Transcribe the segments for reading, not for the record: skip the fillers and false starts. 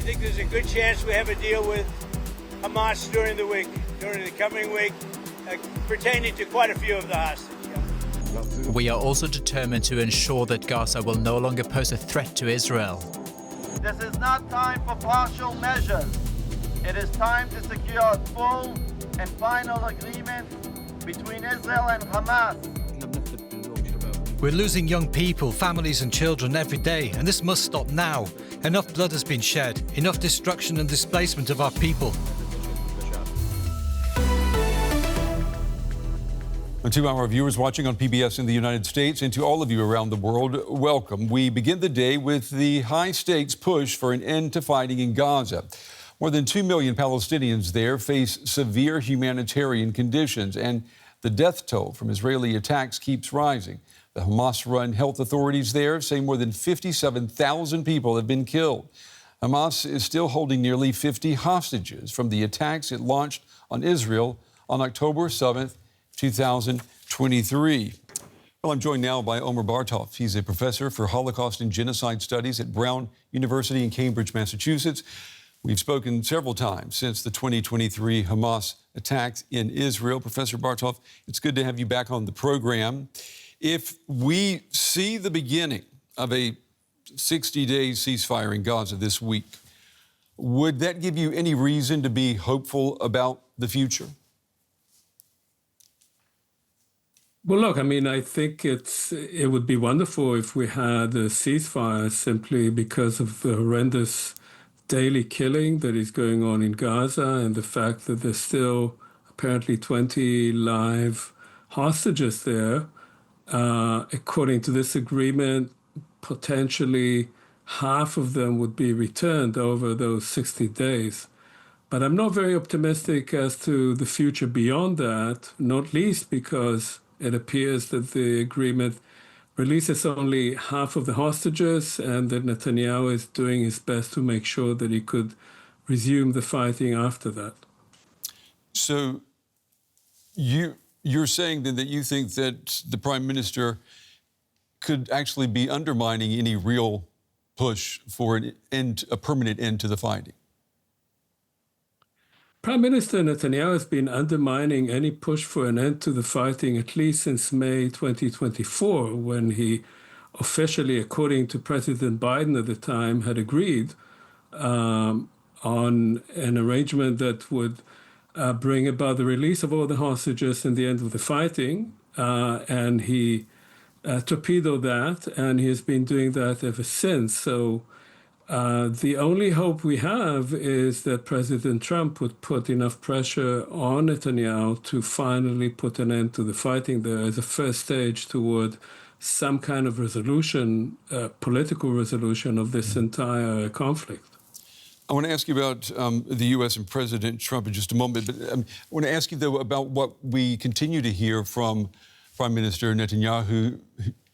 think there's a good chance we have a deal with Hamas during the coming week, pertaining to quite a few of the hostages. We are also determined to ensure that Gaza will no longer pose a threat to Israel. This is not time for partial measures. It is time to secure a full and final agreement between Israel and Hamas. We're losing young people, families and children every day, and this must stop now. Enough blood has been shed, enough destruction and displacement of our people. And to our viewers watching on PBS in the United States and to all of you around the world, welcome. We begin the day with the high-stakes push for an end to fighting in Gaza. More than 2 million Palestinians there face severe humanitarian conditions, and the death toll from Israeli attacks keeps rising. The Hamas-run health authorities there say more than 57,000 people have been killed. Hamas is still holding nearly 50 hostages from the attacks it launched on Israel on October 7th, 2023. Well, I'm joined now by Omer Bartov. He's a professor for Holocaust and Genocide Studies at Brown University in Cambridge, Massachusetts. We've spoken several times since the 2023 Hamas attacks in Israel. Professor Bartov, it's good to have you back on the program. If we see the beginning of a 60-day ceasefire in Gaza this week, would that give you any reason to be hopeful about the future? Well, look, I mean, I think it would be wonderful if we had a ceasefire simply because of the horrendous daily killing that is going on in Gaza and the fact that there's still apparently 20 live hostages there. According to this agreement, potentially half of them would be returned over those 60 days. But I'm not very optimistic as to the future beyond that, not least because it appears that the agreement releases only half of the hostages and that Netanyahu is doing his best to make sure that he could resume the fighting after that. So you're saying then that you think that the Prime Minister could actually be undermining any real push for a permanent end to the fighting? Prime Minister Netanyahu has been undermining any push for an end to the fighting at least since May 2024, when he officially, according to President Biden at the time, had agreed on an arrangement that would bring about the release of all the hostages and the end of the fighting. And he torpedoed that, and he has been doing that ever since. So the only hope we have is that President Trump would put enough pressure on Netanyahu to finally put an end to the fighting there as a first stage toward some kind of resolution, political resolution of this entire conflict. I want to ask you about the U.S. and President Trump in just a moment, but I want to ask you, though, about what we continue to hear from Prime Minister Netanyahu,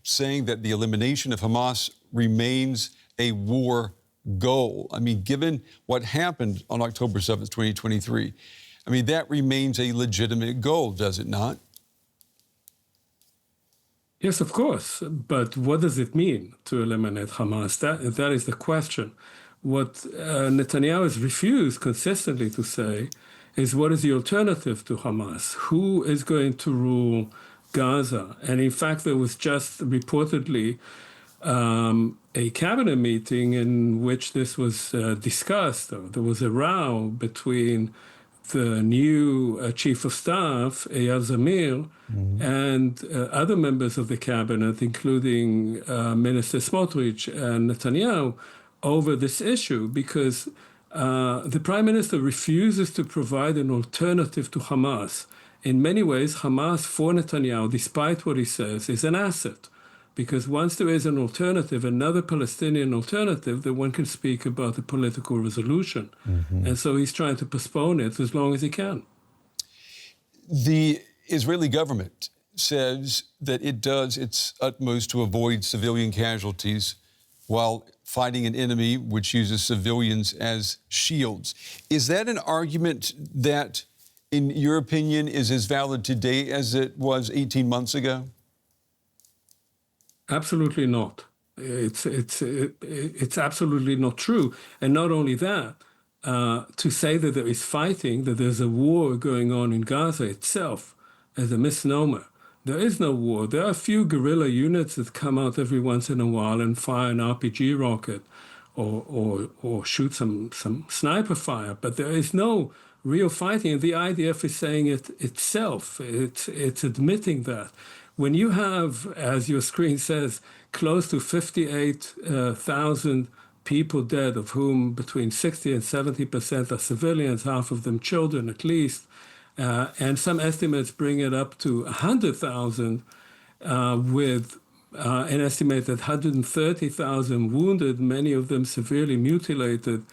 saying that the elimination of Hamas remains a war goal. I mean, given what happened on October 7th, 2023, I mean, that remains a legitimate goal, does it not? Yes, of course. But what does it mean to eliminate Hamas? That is the question. What Netanyahu has refused consistently to say is what is the alternative to Hamas? Who is going to rule Gaza? And in fact, there was just reportedly a cabinet meeting in which this was discussed. There was a row between the new chief of staff, Eyal Zamir, and other members of the cabinet, including Minister Smotrich and Netanyahu, over this issue, because the prime minister refuses to provide an alternative to Hamas. In many ways, Hamas for Netanyahu, despite what he says, is an asset. Because once there is an alternative, another Palestinian alternative, then one can speak about a political resolution. And so he's trying to postpone it as long as he can. The Israeli government says that it does its utmost to avoid civilian casualties while fighting an enemy which uses civilians as shields. Is that an argument that, in your opinion, is as valid today as it was 18 months ago? Absolutely not. It's absolutely not true. And not only that, to say that there is fighting, that there's a war going on in Gaza itself, as a misnomer. There is no war. There are a few guerrilla units that come out every once in a while and fire an RPG rocket or shoot some sniper fire, but there is no real fighting. And the IDF is saying it itself. It's admitting that. When you have, as your screen says, close to 58,000 people dead, of whom between 60 and 70% are civilians, half of them children at least, and some estimates bring it up to 100,000, with an estimated 130,000 wounded, many of them severely mutilated,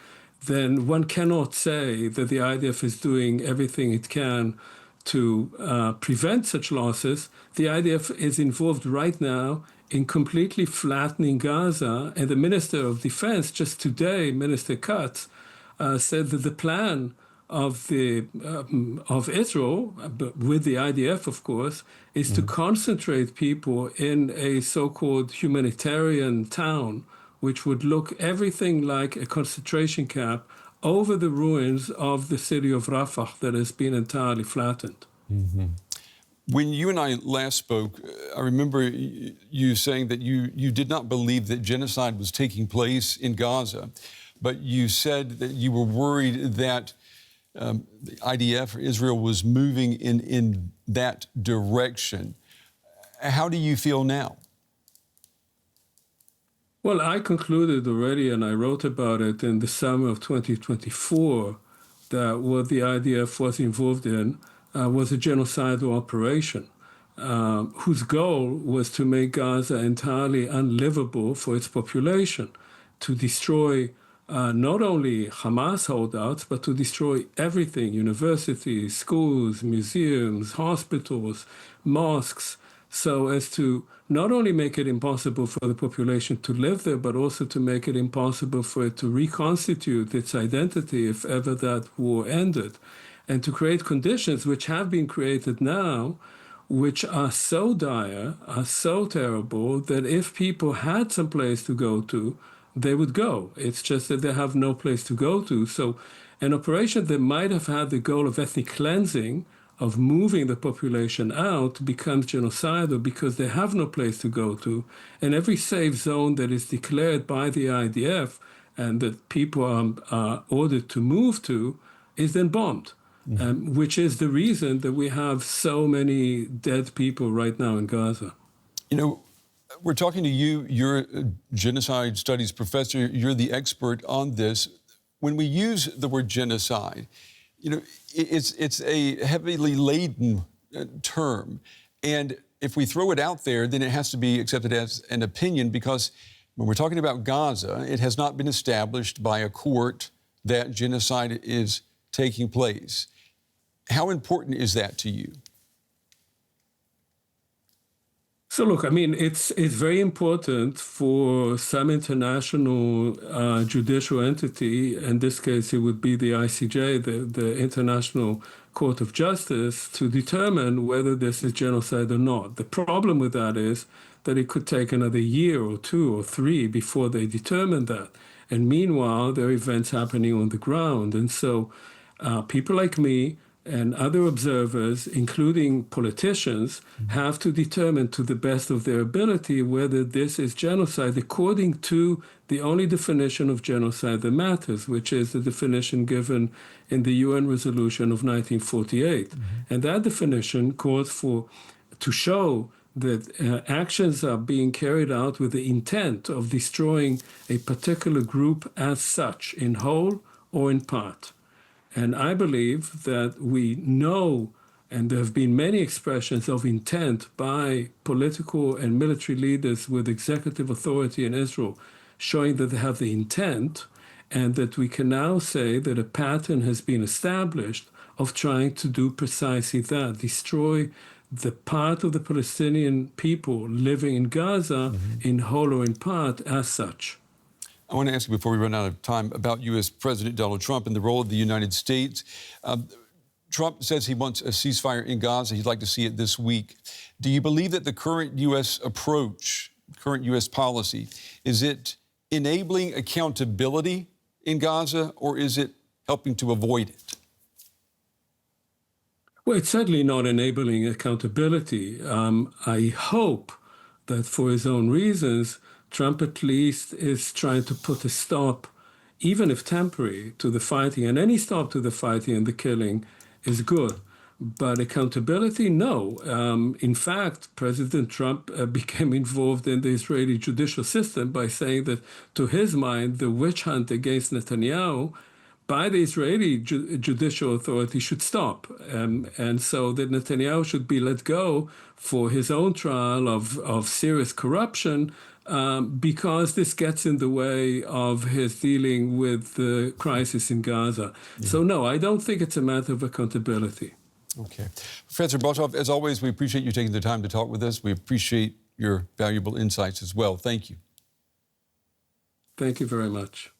then one cannot say that the IDF is doing everything it can to prevent such losses. The IDF is involved right now in completely flattening Gaza, and the Minister of Defense just today, Minister Katz, said that the plan of Israel, with the IDF, of course, is to concentrate people in a so-called humanitarian town, which would look everything like a concentration camp over the ruins of the city of Rafah that has been entirely flattened. Mm-hmm. When you and I last spoke, I remember you saying that you did not believe that genocide was taking place in Gaza, but you said that you were worried that the IDF or Israel was moving in that direction. How do you feel now? Well, I concluded already, and I wrote about it in the summer of 2024, that what the IDF was involved in was a genocidal operation whose goal was to make Gaza entirely unlivable for its population, to destroy not only Hamas holdouts, but to destroy everything: universities, schools, museums, hospitals, mosques, so as to not only make it impossible for the population to live there, but also to make it impossible for it to reconstitute its identity if ever that war ended, and to create conditions which have been created now, which are so dire, are so terrible, that if people had some place to go to, they would go. It's just that they have no place to go to. So an operation that might have had the goal of ethnic cleansing, of moving the population out, becomes genocidal because they have no place to go to. And every safe zone that is declared by the IDF and that people are ordered to move to is then bombed, which is the reason that we have so many dead people right now in Gaza. You know, we're talking to you. You're a genocide studies professor. You're the expert on this. When we use the word genocide, you know, it's a heavily laden term. And if we throw it out there, then it has to be accepted as an opinion, because when we're talking about Gaza, it has not been established by a court that genocide is taking place. How important is that to you? So look, I mean, it's very important for some international judicial entity. In this case, it would be the ICJ, the International Court of Justice, to determine whether this is genocide or not. The problem with that is that it could take another year or 2 or 3 before they determine that. And meanwhile, there are events happening on the ground. And so people like me and other observers, including politicians, have to determine to the best of their ability whether this is genocide according to the only definition of genocide that matters, which is the definition given in the UN resolution of 1948. And that definition calls to show that actions are being carried out with the intent of destroying a particular group as such, in whole or in part. And I believe that we know, and there have been many expressions of intent by political and military leaders with executive authority in Israel, showing that they have the intent, and that we can now say that a pattern has been established of trying to do precisely that, destroy the part of the Palestinian people living in Gaza in whole or in part as such. I want to ask you, before we run out of time, about U.S. President Donald Trump and the role of the United States. Trump says he wants a ceasefire in Gaza. He'd like to see it this week. Do you believe that the current U.S. approach current U.S. policy? Is it enabling accountability in Gaza, or is it helping to avoid it? Well, it's certainly not enabling accountability. I hope that for his own reasons, Trump at least is trying to put a stop, even if temporary, to the fighting. And any stop to the fighting and the killing is good. But accountability, no. In fact, President Trump became involved in the Israeli judicial system by saying that, to his mind, the witch hunt against Netanyahu by the Israeli judicial authority should stop. And so that Netanyahu should be let go for his own trial of serious corruption, because this gets in the way of his dealing with the crisis in Gaza. Yeah. So no, I don't think it's a matter of accountability. Okay. Professor Bartov, as always, we appreciate you taking the time to talk with us. We appreciate your valuable insights as well. Thank you. Thank you very much.